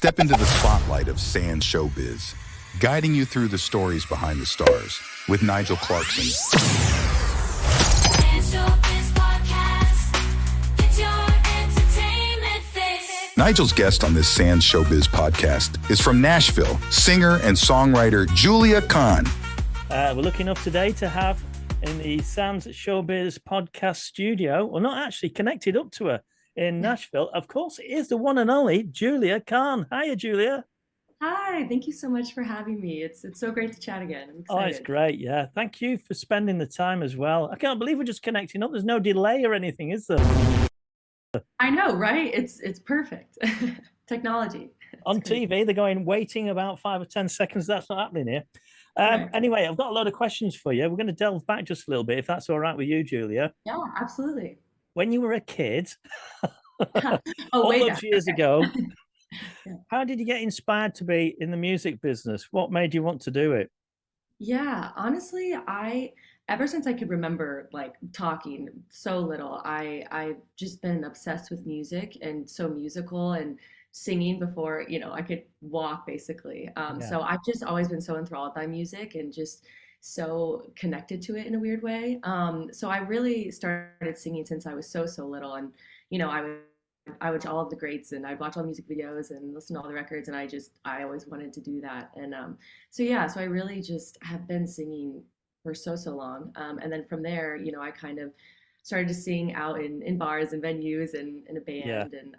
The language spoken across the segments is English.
Step into the spotlight of Sand Showbiz, guiding you through the stories behind the stars with Nigel Clarkson. Nigel's guest on this Sand Showbiz podcast is from Nashville, singer and songwriter Julia Kahn. We're lucky enough today to have in the Sand Showbiz podcast studio, well, not actually connected up to her in Nashville. Of course, it is the one and only Julia Kahn. Hiya, Julia. Hi, thank you so much for having me. It's so great to chat again. I'm excited. Oh, it's great. Yeah. Thank you for spending the time as well. I can't believe we're just connecting up. There's no delay or anything, is there? I know, right? It's perfect. Technology. On TV, they're going waiting about 5 or 10 seconds. That's not happening here. Right. Anyway, I've got a lot of questions for you. We're going to delve back just a little bit, if that's all right with you, Julia. Yeah, absolutely. When you were a kid, all those years ago, Yeah. How did you get inspired to be in the music business? What made you want to do it? Yeah, honestly, ever since I could remember like talking so little, I've just been obsessed with music and so musical and singing before, I could walk basically. So I've just always been so enthralled by music and just so connected to it in a weird way. So I really started singing since I was so little, and I watch all of the greats and I'd watch all the music videos and listen to all the records, and I always wanted to do that. And so I really just have been singing for so long. And then from there, I kind of started to sing out in bars and venues and in a band, and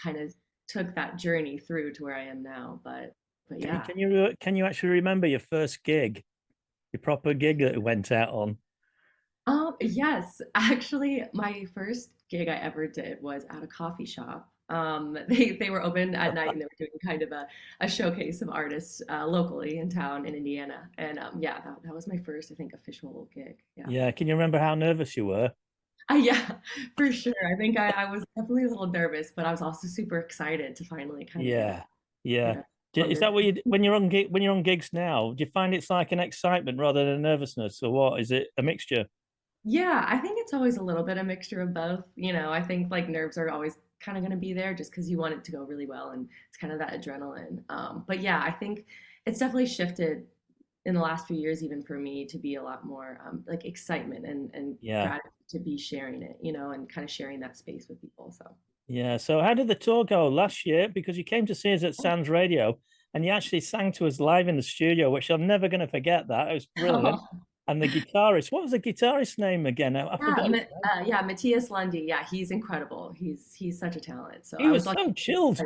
kind of took that journey through to where I am now. But yeah. Can you actually remember your first gig, your proper gig that you went out on? Yes, actually, my first gig I ever did was at a coffee shop. They were open at night, and they were doing kind of a showcase of artists locally in town in Indiana. And that was my first, I think, official gig. Yeah. Can you remember how nervous you were? Yeah, for sure. I think I was definitely a little nervous, but I was also super excited to finally kind of Is that what you when you're on gigs now? Do you find it's like an excitement rather than a nervousness, or what? Is it a mixture? Yeah, I think it's always a little bit a mixture of both. I think like nerves are always kind of going to be there just because you want it to go really well, and it's kind of that adrenaline. But yeah, I think it's definitely shifted in the last few years, even for me, to be a lot more like excitement and gratitude to be sharing it, and kind of sharing that space with people. So yeah. So how did the tour go last year? Because you came to see us at Sands Radio, and you actually sang to us live in the studio, which I'm never going to forget. That it was brilliant. And the guitarist, what was the guitarist's name again? I forgot. Matthias Lundy. Yeah, he's incredible. He's such a talent. So he was so chilled.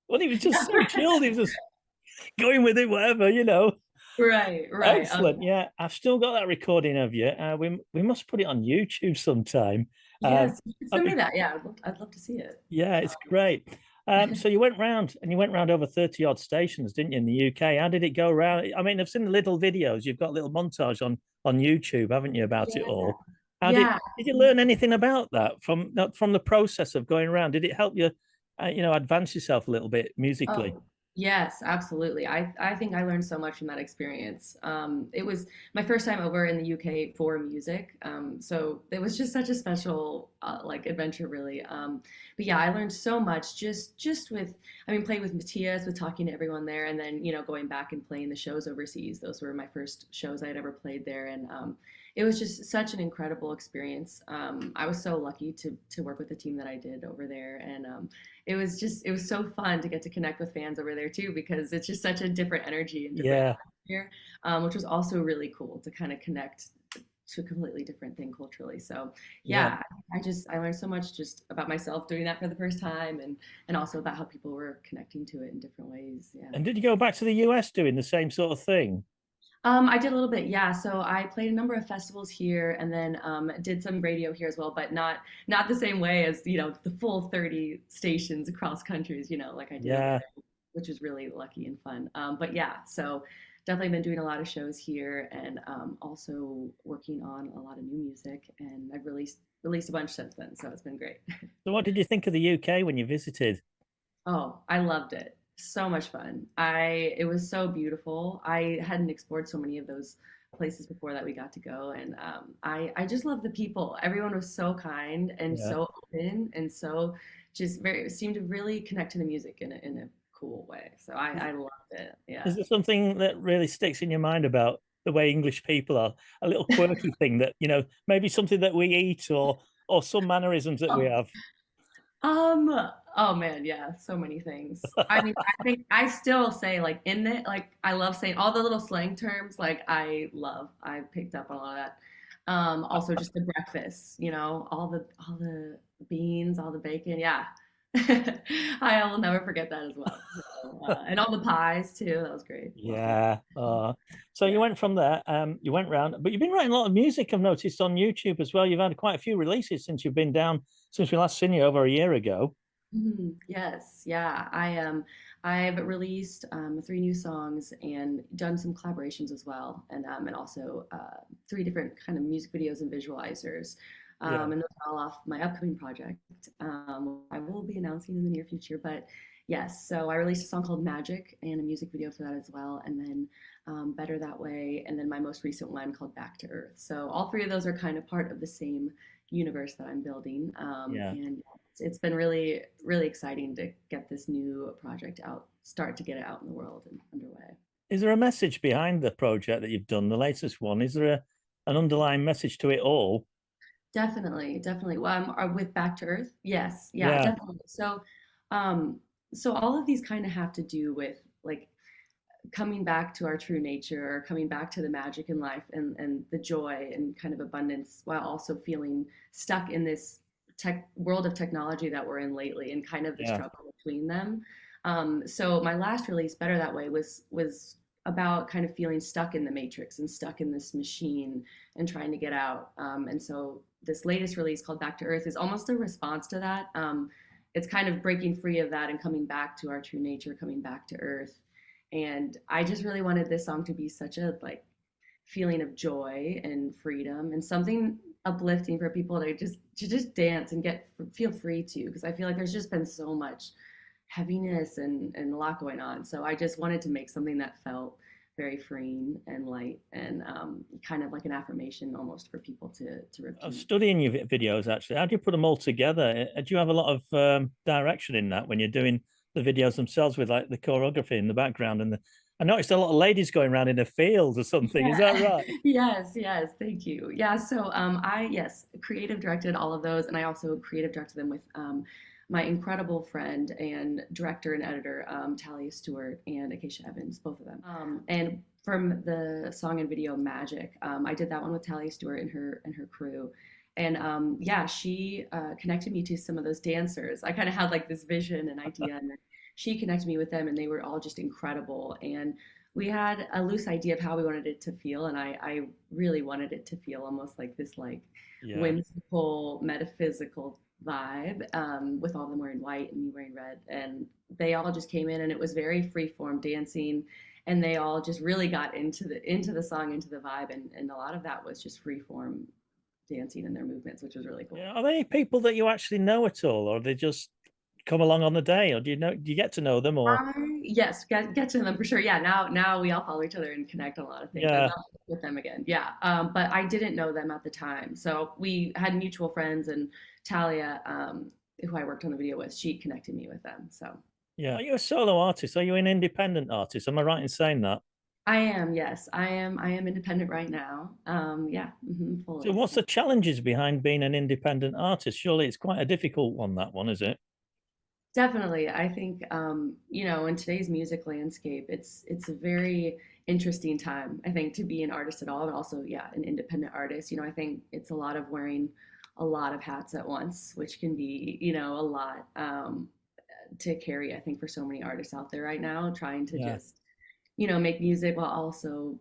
Well, he was just so chilled. He was just going with it, whatever, Right. Excellent. Yeah, I've still got that recording of you. We must put it on YouTube sometime. Yes, send me that. Yeah, I'd love to see it. Yeah, it's great. So you went round over 30 odd stations, didn't you, in the UK? How did it go around? I mean, I've seen the little videos. You've got a little montage on YouTube, haven't you, about it all? Did you learn anything about that from the process of going around? Did it help you, advance yourself a little bit musically? Oh, yes, absolutely. I think I learned so much from that experience. It was my first time over in the UK for music, so it was just such a special like adventure, really. But yeah, I learned so much just with, playing with Matthias, with talking to everyone there, and then going back and playing the shows overseas. Those were my first shows I had ever played there, and it was just such an incredible experience. I was so lucky to work with the team that I did over there, and it was so fun to get to connect with fans over there too, because it's just such a different energy and different atmosphere, which was also really cool to kind of connect to a completely different thing culturally. So I learned so much just about myself doing that for the first time, and also about how people were connecting to it in different ways. Yeah. And did you go back to the US doing the same sort of thing? I did a little bit, yeah. So I played a number of festivals here, and then did some radio here as well, but not the same way as the full 30 stations across countries, like I did, there, which was really lucky and fun. But yeah, so definitely been doing a lot of shows here, and also working on a lot of new music, and I've released a bunch since then, so it's been great. So what did you think of the UK when you visited? Oh, I loved it. So much fun. It was so beautiful. I hadn't explored so many of those places before that we got to go, and I just love the people. Everyone was so kind and so open, and so just seemed to really connect to the music in a cool way. So I loved it. Yeah. Is there something that really sticks in your mind about the way English people are? A little quirky thing that, maybe something that we eat or some mannerisms that we have? Oh man, yeah, so many things. I mean, I think I still say like in it, like I love saying all the little slang terms, like I picked up on all of that. Also just the breakfast, all the beans, all the bacon, yeah. I will never forget that as well. So, and all the pies too, that was great. Yeah. So Yeah. you went from there, you went round, but you've been writing a lot of music, I've noticed on YouTube as well. You've had quite a few releases since you've been down, since we last seen you over a year ago. Yes, yeah. I've released 3 new songs and done some collaborations as well, and also 3 different kind of music videos and visualizers. Yeah. And those are all off my upcoming project. I will be announcing in the near future, but yes. So I released a song called Magic and a music video for that as well, and then Better That Way, and then my most recent one called Back to Earth. So all 3 of those are kind of part of the same universe that I'm building. Yeah. And it's been really, really exciting to get this new project out, start to get it out in the world and underway. Is there a message behind the project that you've done, the latest one? Is there an underlying message to it all? Definitely, definitely. Well, with Back to Earth, yes, yeah, Yeah. definitely. Um, so all of these kind of have to do with like coming back to our true nature, or coming back to the magic in life and the joy and kind of abundance, while also feeling stuck in this tech world of technology that we're in lately, and kind of the Yeah. struggle between them. So my last release, Better That Way, was about kind of feeling stuck in the matrix and stuck in this machine and trying to get out. And so this latest release called Back to Earth is almost a response to that. It's kind of breaking free of that and coming back to our true nature, coming back to Earth. And I just really wanted this song to be such a like feeling of joy and freedom and something uplifting for people to just dance and feel free to, because I feel like there's just been so much heaviness and a lot going on. So I just wanted to make something that felt very freeing and light, and kind of like an affirmation almost for people to I was repeat. studying your videos actually. How do you put them all together? Do you have a lot of direction in that when you're doing the videos themselves with like the choreography in the background I noticed a lot of ladies going around in a field or something. Is that Yeah. right? Yes, yes, thank you. Yeah, so I yes, creative directed all of those, and I also creative directed them with my incredible friend and director and editor, Talia Stewart and Acacia Evans, both of them. And from the song and video Magic, I did that one with Talia Stewart and her crew. And yeah, she connected me to some of those dancers. I kind of had like this vision and idea, and she connected me with them, and they were all just incredible. And we had a loose idea of how we wanted it to feel, and I really wanted it to feel almost like this like Yeah. whimsical metaphysical vibe, with all of them wearing white and me wearing red, and they all just came in, and it was very free form dancing, and they all just really got into the song, into the vibe, and a lot of that was just free form dancing in their movements, which was really cool. Yeah. Are they people that you actually know at all, or they just come along on the day, or do you get to know them, or? Yes, get to them for sure. Yeah, now we all follow each other and connect on a lot of things. I'd Yeah. love to work with them again. Yeah, but I didn't know them at the time, so we had mutual friends, and Talia, who I worked on the video with, she connected me with them. So Yeah. Are you a solo artist? Are you an independent artist? Am I right in saying that? I am, yes, I am independent right now. Yeah, So fully. what's the challenges behind being an independent artist? Surely it's quite a difficult one, that one, is it? Definitely. I think in today's music landscape, it's a very interesting time, I think, to be an artist at all, but also, yeah, an independent artist. I think it's a lot of wearing a lot of hats at once, which can be, a lot to carry, I think, for so many artists out there right now, trying to Yeah. just, make music while also,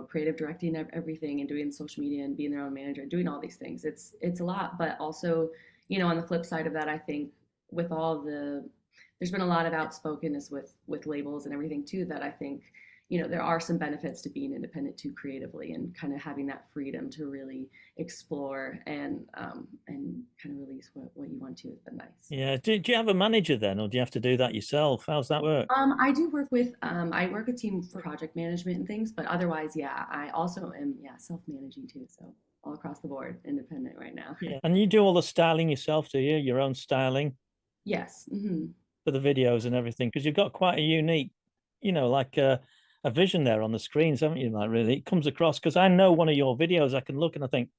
creative directing everything and doing social media and being their own manager, doing all these things. It's a lot, but also, on the flip side of that, I think with all there's been a lot of outspokenness with labels and everything too, that I think, there are some benefits to being independent too, creatively, and kind of having that freedom to really explore and kind of release what you want to. Has been nice. Yeah. Do you have a manager then, or do you have to do that yourself? How's that work? I do work with I work with team for project management and things, but otherwise, yeah, I also am, yeah, self-managing too. So all across the board, independent right now. Yeah. And you do all the styling yourself, do you? Your own styling Yes. for the videos and everything? Because you've got quite a unique like a vision there on the screens, haven't you? Like really, it comes across because I know one of your videos. I can look and I think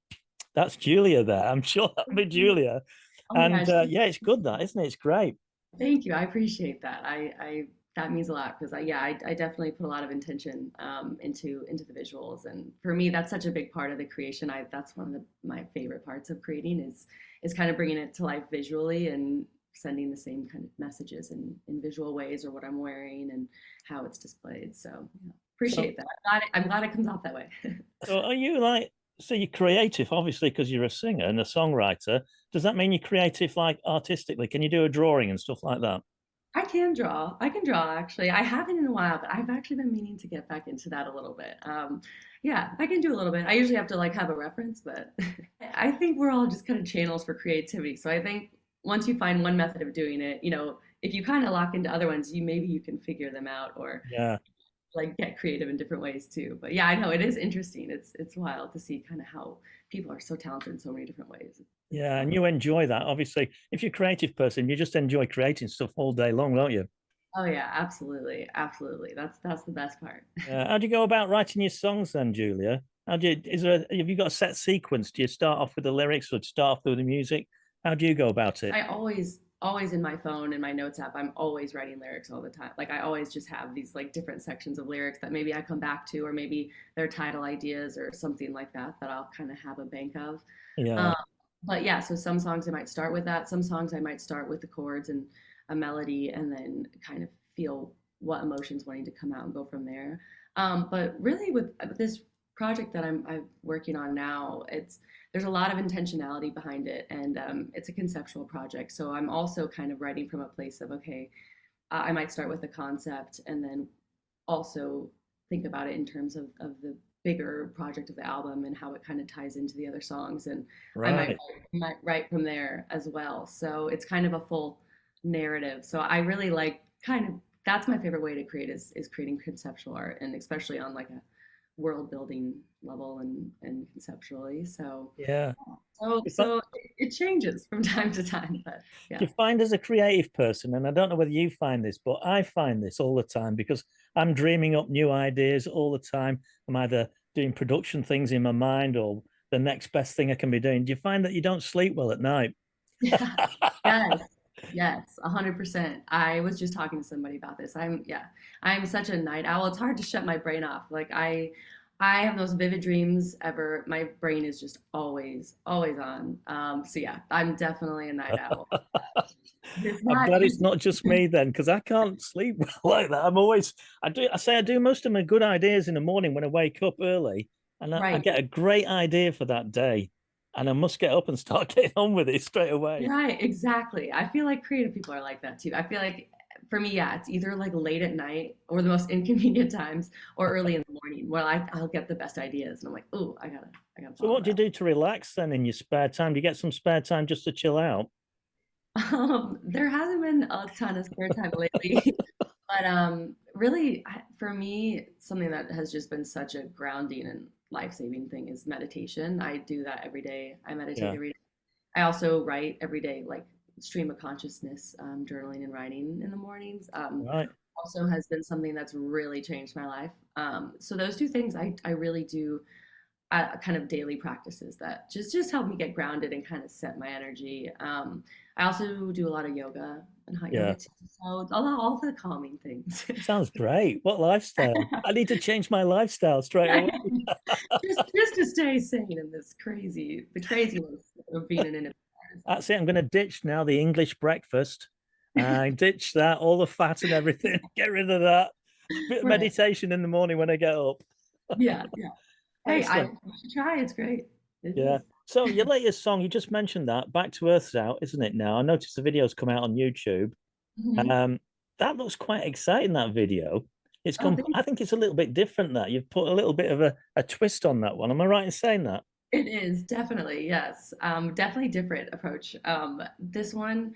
that's Julia there. I'm sure that'll be Julia. Oh my And gosh. yeah, it's good that, isn't it? It's great. Thank you. I appreciate that. That means a lot because I definitely put a lot of intention into the visuals, and for me, that's such a big part of the creation. That's one of my favorite parts of creating is kind of bringing it to life visually and sending the same kind of messages in visual ways, or what I'm wearing and how it's displayed. So yeah, So, appreciate that. I'm glad it comes out that way. so are you like, so you're creative, obviously, because you're a singer and a songwriter. Does that mean you're creative, like artistically? Can you do a drawing and stuff like that? I can draw. I can draw actually. I haven't in a while, but I've actually been meaning to get back into that a little bit. Yeah, I can do a little bit. I usually have to like have a reference, but I think we're all just kind of channels for creativity. So I think once you find one method of doing it, if you kind of lock into other ones, maybe you can figure them out, or Yeah. like get creative in different ways too. But yeah, I know it is interesting. It's wild to see kind of how people are so talented in so many different ways. It's Yeah. fun. And you enjoy that. Obviously, if you're a creative person, you just enjoy creating stuff all day long, don't you? Oh yeah, absolutely, absolutely. That's the best part. Yeah. How do you go about writing your songs then, Julia? Have you got a set sequence? Do you start off with the lyrics or do you start off with the music? How do you go about it? I always in my phone in my notes app, I'm always writing lyrics all the time. Like I always just have these like different sections of lyrics that maybe I come back to, or maybe they're title ideas or something like that I'll kind of have a bank of. Yeah. Um, but yeah, so some songs I might start with that. Some songs I might start with the chords and a melody, and then kind of feel what emotions wanting to come out and go from there. But really, with this project that I'm working on now, there's a lot of intentionality behind it, and it's a conceptual project. So I'm also kind of writing from a place of, okay, I might start with a concept and then also think about it in terms of the bigger project of the album and how it kind of ties into the other songs, and I Right. might write from there as well. So it's kind of a full narrative. So I really like kind of, that's my favorite way to create is creating conceptual art, and especially on like a world building level and conceptually. So Yeah. so If I, so it changes from time to time, but Do yeah. you find as a creative person, and I don't know whether you find this, but I find this all the time because I'm dreaming up new ideas all the time. I'm either doing production things in my mind or the next best thing I can be doing. Do you find that you don't sleep well at night? Yeah. Yes. Yes, 100%. I was just talking to somebody about this. I'm such a night owl. It's hard to shut my brain off. Like I have those vivid dreams ever. My brain is just always on. So yeah, I'm definitely a night owl. It's I'm not glad it's easy. not just me then, because I can't sleep well like that. I do most of my good ideas in the morning when I wake up early, and I Right. get a great idea for that day, and I must get up and start getting on with it straight away. Right, exactly. I feel like creative people are like that too. I feel like for me, yeah, it's either like late at night or the most inconvenient times, or early in the morning where I'll get the best ideas and I'm like, oh, I gotta So follow what do you that. do to relax then in your spare time? Do you get some spare time just to chill out? There hasn't been a ton of spare time lately, but really, for me, something that has just been such a grounding and life-saving thing is meditation. I do that every day. I meditate Yeah. every day. I also write every day, like stream of consciousness, journaling and writing in the mornings. Right. Also has been something that's really changed my life. So those two things I really do, kind of daily practices that just help me get grounded and kind of set my energy. I also do a lot of yoga and hot yoga Yeah. too. So all the calming things. Sounds great. What lifestyle? I need to change my lifestyle straight away. just to stay sane in the craziness of being an independent artist. That's it. I'm going to ditch now the English breakfast. I ditch that, all the fat and everything. Get rid of that. A bit of Right. meditation in the morning when I get up. Yeah. Yeah. Hey, Excellent. you should try. It's great. It Yeah. is. So your latest song, you just mentioned that, Back to Earth's out, isn't it now? I noticed the video's come out on YouTube. Mhm. Um, that looks quite exciting, that video. Oh, thank I think it's a little bit different that you've put a little bit of a twist on that one. Am I right in saying that? It is definitely, yes. Definitely different approach. This one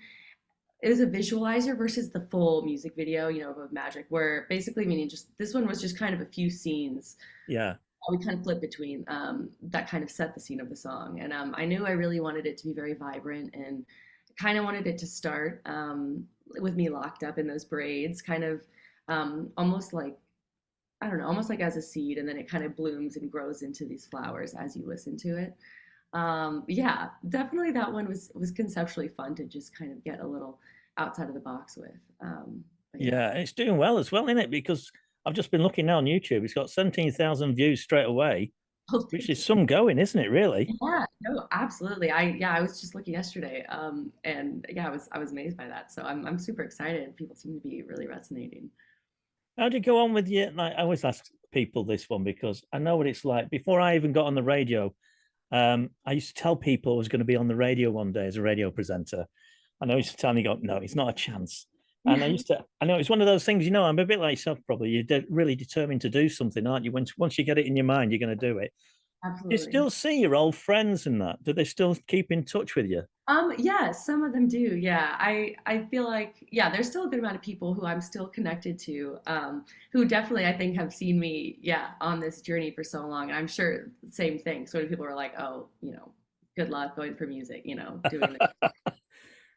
is a visualizer versus the full music video, of Magic, where basically meaning just this one was just kind of a few scenes. Yeah. We kind of flip between that kind of set the scene of the song. And I knew I really wanted it to be very vibrant and kind of wanted it to start with me locked up in those braids, kind of almost like, I don't know, almost like as a seed, and then it kind of blooms and grows into these flowers as you listen to it. Yeah, definitely that one was conceptually fun to just kind of get a little outside of the box with. But yeah. Yeah, it's doing well as well, isn't it? Because I've just been looking now on YouTube. It's got 17,000 views straight away, Oh, which thank is you. some going, isn't it? Really? Yeah, no, absolutely. I was just looking yesterday, and yeah, I was amazed by that. So I'm super excited. People seem to be really resonating. How do you go on with your? Like, I always ask people this one because I know what it's like. Before I even got on the radio, I used to tell people I was going to be on the radio one day as a radio presenter. And I used to tell me, go, no, it's not a chance. And I know it's one of those things, I'm a bit like yourself, probably. Really determined to do something, aren't you? Once you get it in your mind, you're going to do it. Do you Absolutely. still see your old friends in that? Do they still keep in touch with you? Yeah, some of them do. Yeah. I feel like, yeah, there's still a good amount of people who I'm still connected to, who definitely I think have seen me, yeah, on this journey for so long. And I'm sure same thing. So many people are like, oh, good luck going for music, doing this.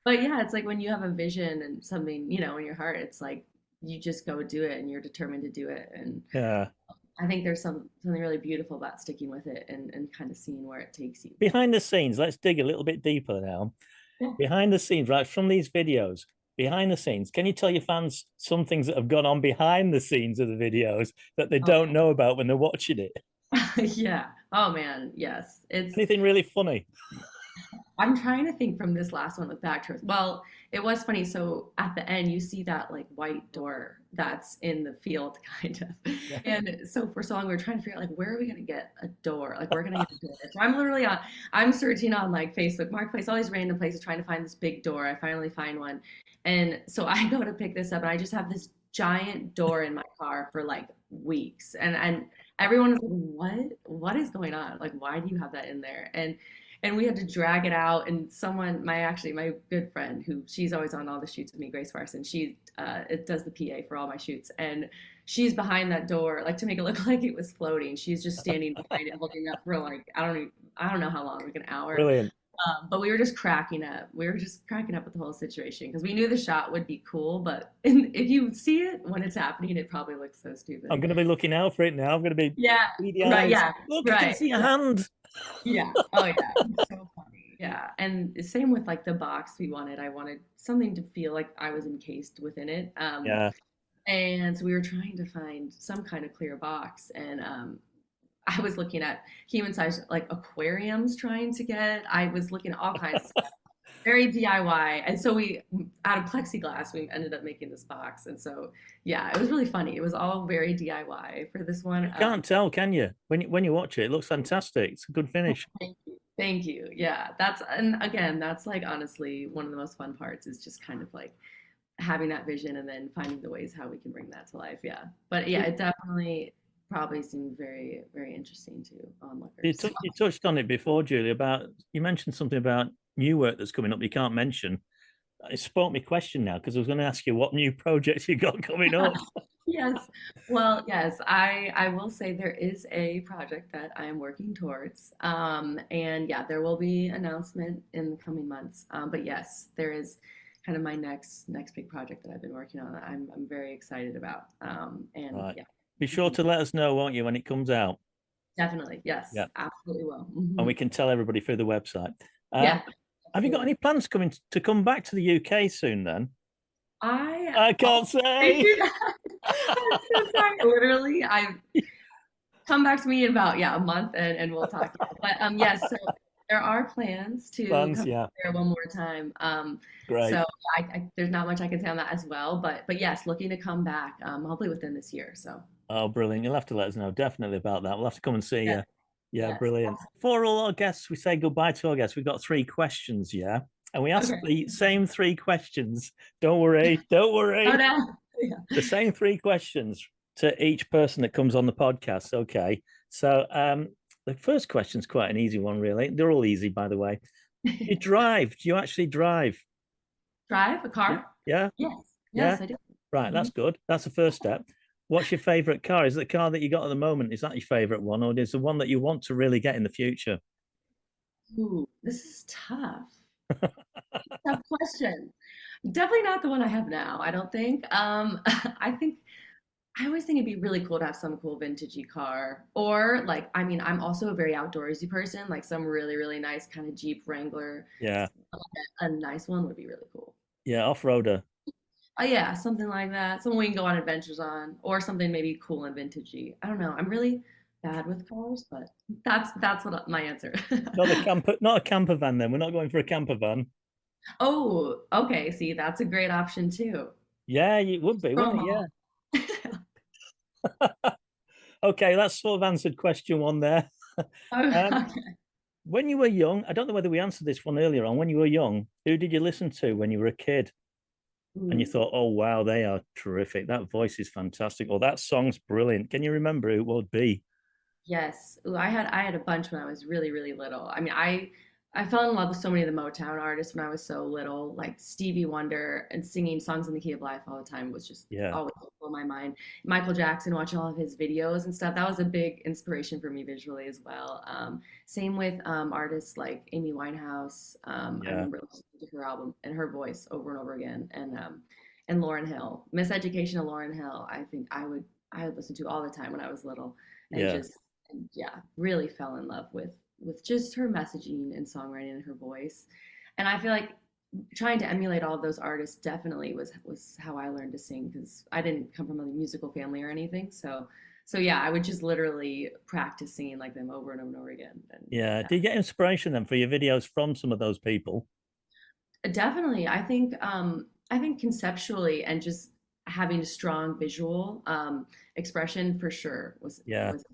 But yeah, it's like when you have a vision and something, in your heart, it's like you just go do it and you're determined to do it. And Yeah. I think there's something really beautiful about sticking with it and kind of seeing where it takes you. Behind the scenes, let's dig a little bit deeper now. Yeah. Behind the scenes, right, from these videos, behind the scenes, can you tell your fans some things that have gone on behind the scenes of the videos that they Oh, don't know about when they're watching it? yeah. Oh man, yes. Anything really funny? I'm trying to think from this last one with Backdoors. Well, it was funny. So at the end, you see that like white door that's in the field, kind of. Yeah. And so for so long, we were trying to figure out like where are we gonna get a door? Like we're gonna get a door. So I'm literally I'm searching on like Facebook Marketplace, all these random places, trying to find this big door. I finally find one, and so I go to pick this up, and I just have this giant door in my car for like weeks, and everyone is like, what is going on? Like, why do you have that in there? And we had to drag it out, and someone, my good friend, who she's always on all the shoots with me, Grace Farson, she it does the PA for all my shoots, and she's behind that door like to make it look like it was floating. She's just standing behind it holding it up for like I don't know how long, like an hour. Brilliant. But we were just cracking up. We were just cracking up with the whole situation because we knew the shot would be cool, but if you see it when it's happening, it probably looks so stupid. I'm going to be looking out for it now. I'm going to be Yeah, beady right, eyes. yeah, Look, I can right. see a hand. Yeah. Oh yeah. It's so funny. Yeah. And same with like the box we wanted. I wanted something to feel like I was encased within it. Yeah. And so we were trying to find some kind of clear box. And I was looking at human sized like aquariums trying to get. I was looking at all kinds of stuff. Very DIY. And so we out of plexiglass, we ended up making this box. And so yeah, it was really funny. It was all very DIY for this one. You can't tell, can you? When you watch it, it looks fantastic. It's a good finish. Thank you. Thank you. Yeah, and again, that's like honestly one of the most fun parts is just kind of like having that vision and then finding the ways how we can bring that to life. Yeah. But yeah, it definitely probably seemed very, very interesting to onlookers. You touched on it before, Julie, about you mentioned something about new work that's coming up you can't mention. It spoke me question now because I was going to ask you what new projects you got coming up. Yes. Well, yes, I will say there is a project that I am working towards. And yeah, there will be announcement in the coming months. But yes, there is kind of my next big project that I've been working on that I'm very excited about. And Right. yeah, Be sure to let us know, won't you, when it comes out? definitely. Yes, Yeah. absolutely will. And we can tell everybody through the website. Yeah. Have you got any plans to come back to the UK soon then? I can't say. I'm so sorry. Literally, I've come back to me in about a month and we'll talk. But yes, so there are plans to come there one more time. Great. So there's not much I can say on that as well. But yes, looking to come back hopefully within this year. So oh, brilliant. You'll have to let us know definitely about that. We'll have to come and see you. Yeah, yes. Brilliant. For all our guests, we say goodbye to our guests. We've got 3 questions, yeah? And we ask the same 3 questions. Don't worry. Don't worry. Oh, no. Yeah. The same 3 questions to each person that comes on the podcast. Okay. So the first question is quite an easy one, really. They're all easy, by the way. You drive. Do you actually drive? Drive a car? Yeah. Yes, I do. Right. That's good. That's the first step. What's your favorite car? Is the car that you got at the moment, is that your favorite one, or is the one that you want to really get in the future? Ooh, this is tough. Tough question. Definitely not the one I have now, I don't think. I think I always think it'd be really cool to have some cool vintagey car. Or like, I mean, I'm also a very outdoorsy person, like some really, really nice kind of Jeep Wrangler. Yeah, A nice one would be really cool. yeah, off-roader. Oh yeah, something like that. Something we can go on adventures on, or something maybe cool and vintagey. I don't know. I'm really bad with cars, but that's what my answer. Not a camper van then. We're not going for a camper van. Oh, okay. See, that's a great option too. Yeah, it would be, wouldn't it? Promo. Yeah. Okay, that's sort of answered question one there. Um, Okay. when you were young, I don't know whether we answered this one earlier on. When you were young, who did you listen to when you were a kid? And you Ooh. thought, oh wow, they are terrific. That voice is fantastic, or that song's brilliant. Can you remember who it would be? Yes. Ooh, I had a bunch when I was really, really little. I mean, I fell in love with so many of the Motown artists when I was so little, like Stevie Wonder and singing songs in the key of life all the time was just Yeah, always blow my mind. Michael Jackson, watching all of his videos and stuff, that was a big inspiration for me visually as well. Same with artists like Amy Winehouse. I yeah, remember listening to her album and her voice over and over again, and Lauryn Hill, Miseducation of Lauryn Hill. I think I would listen to all the time when I was little, and yeah, just yeah, really fell in love with just her messaging and songwriting and her voice. And I feel like trying to emulate all of those artists definitely was how I learned to sing because I didn't come from a musical family or anything. So yeah, I would just literally practice singing like them over and over and over again. And yeah. yeah, Do you get inspiration then for your videos from some of those people? definitely. I think conceptually and just having a strong visual expression for sure Yeah, was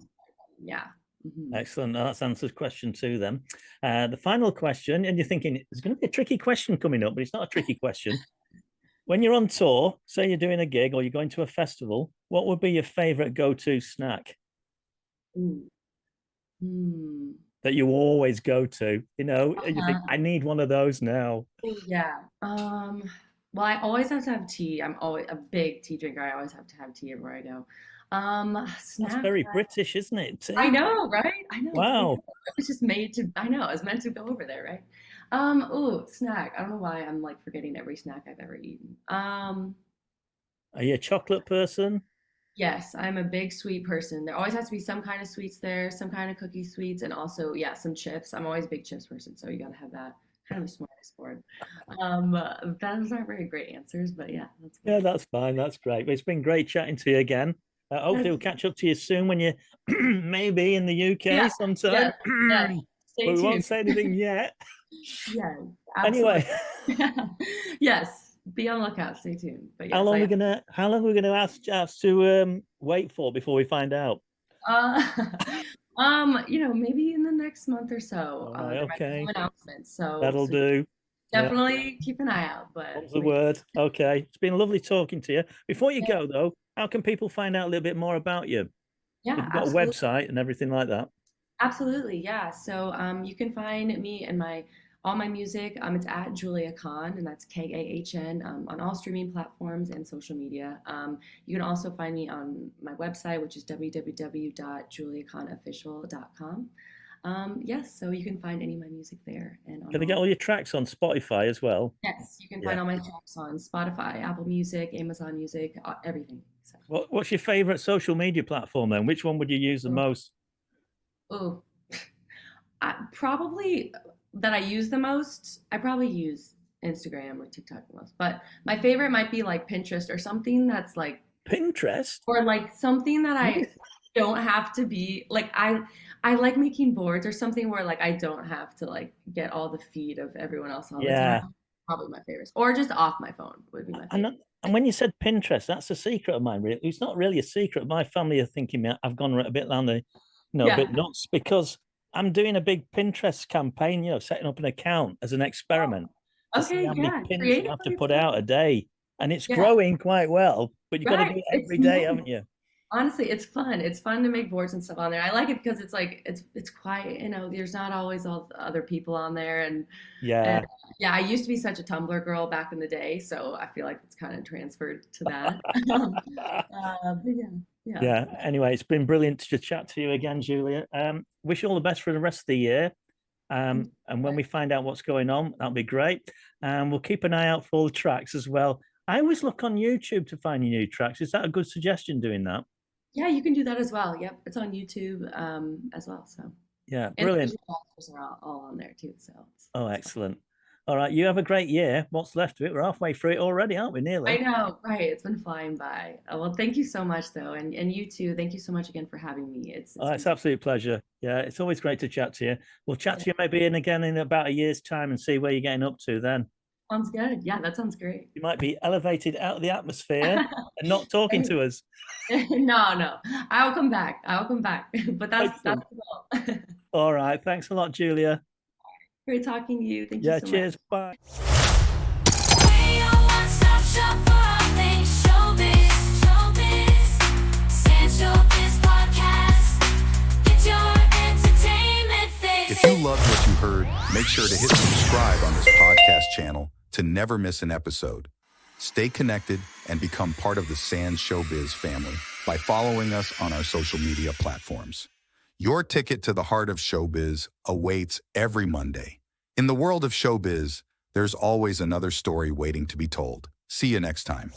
yeah. Hmm. excellent. That's answered question two then. The final question, and you're thinking there's going to be a tricky question coming up, but it's not a tricky question. When you're on tour, say you're doing a gig or you're going to a festival, what would be your favorite go-to snack Ooh. Hmm. that you always go to? You know, and you think, Uh-huh. I need one of those now. Oh, yeah. Well, I always have to have tea. I'm always a big tea drinker. I always have to have tea everywhere I go. That's Snack. very British, isn't it? I Tea. know, right? I know. It's weird. Wow. It was just made to, I know, it was meant to go over there, right? Ooh, snack. I don't know why I'm like forgetting every snack I've ever eaten. Are you a chocolate person? Yes, I'm a big sweet person. There always has to be some kind of sweets there, some kind of cookie sweets, and also, yeah, some chips. I'm always a big chips person, so you gotta have that. Kind of a smorgasbord. Those aren't very great answers, but yeah, that's what Yeah, I think. that's fine. That's great. It's been great chatting to you again. Hopefully, Yes, we'll catch up to you soon when you're maybe in the yeah, UK sometime. yes, yes. Stay But we tuned. won't say anything yet. Yes, Anyway, absolutely. Yes, be on the lookout. Stay tuned. But how yes, long are I we gonna how long are we gonna ask to wait for before we find out? uh maybe in the next month or so, All right, there might be some okay. announcements. So That'll just do. Yeah, definitely keep an eye out. But comes the yeah. word. Okay. It's been lovely talking to you. Before you go though, how can people find out a little bit more about you? Have Yeah, you got a absolutely. website and everything like that? Absolutely, yeah. So you can find me and my all my music. It's at Julia Kahn, and that's Kahn, on all streaming platforms and social media. You can also find me on my website, which is www.juliacahnofficial.com. Yes, so you can find any of my music there and on Can I get all. all your tracks on Spotify as well? Yes, you can Yeah. find all my tracks on Spotify, Apple Music, Amazon Music, everything. So, What's your favorite social media platform then? Which one would you use the most? oh, probably that I use the most, I probably use Instagram or TikTok the most. But my favorite might be like Pinterest or something that's like, Pinterest? or like something that I don't have to be like I like making boards or something where like I don't have to like get all the feed of everyone else all the time. Yeah. Probably my favorites. Or just off my phone would be my And, favorite. and when you said Pinterest, that's a secret of mine, really. It's not really a secret. My family are thinking I've gone a bit down the, a Yeah. bit nuts because I'm doing a big Pinterest campaign, setting up an account as an experiment to see Okay, how many yeah. pins I have to Creatively put fun. out a day. And it's Yeah. growing quite well, but you've got to Right. do it It's every day, nice. haven't you? Honestly, it's fun. It's fun to make boards and stuff on there. I like it because it's like it's quiet. There's not always all the other people on there, and Yeah. yeah, I used to be such a Tumblr girl back in the day, so I feel like it's kind of transferred to that. But yeah, yeah, Yeah. Anyway, it's been brilliant to chat to you again, Julia. Wish you all the best for the rest of the year. And when we find out what's going on, that'll be great. And we'll keep an eye out for all the tracks as well. I always look on YouTube to find your new tracks. Is that a good suggestion doing that? Yeah, you can do that as well. Yep, it's on YouTube as well. So, Yeah, and the brilliant. visual masters are all on there too. So, Oh, it's fun. excellent. All right, you have a great year. What's left of it? We're halfway through it already, aren't we? I Nearly. know, right? It's been flying by. Well, thank you so much, though, and you too. Thank you so much again for having me. Oh, It's been it's an absolute pleasure. Yeah, it's always great to chat to you. We'll chat yeah, to you maybe in again in about a year's time and see where you're getting up to then. sounds good. Yeah, that sounds great. You might be elevated out of the atmosphere and not talking to us. No, no, I will come back. I will come back. But that's Excellent. the goal. All right. Thanks a lot, Julia. Great talking to you. Thank you Yeah, so much. cheers. Bye. We are one-stop shop for all things showbiz. Sand Showbiz Podcast. Get your entertainment fix. If you loved what you heard, make sure to hit subscribe on this podcast channel to never miss an episode. Stay connected and become part of the Sand Showbiz family by following us on our social media platforms. Your ticket to the heart of showbiz awaits every Monday. In the world of showbiz, there's always another story waiting to be told. See you next time.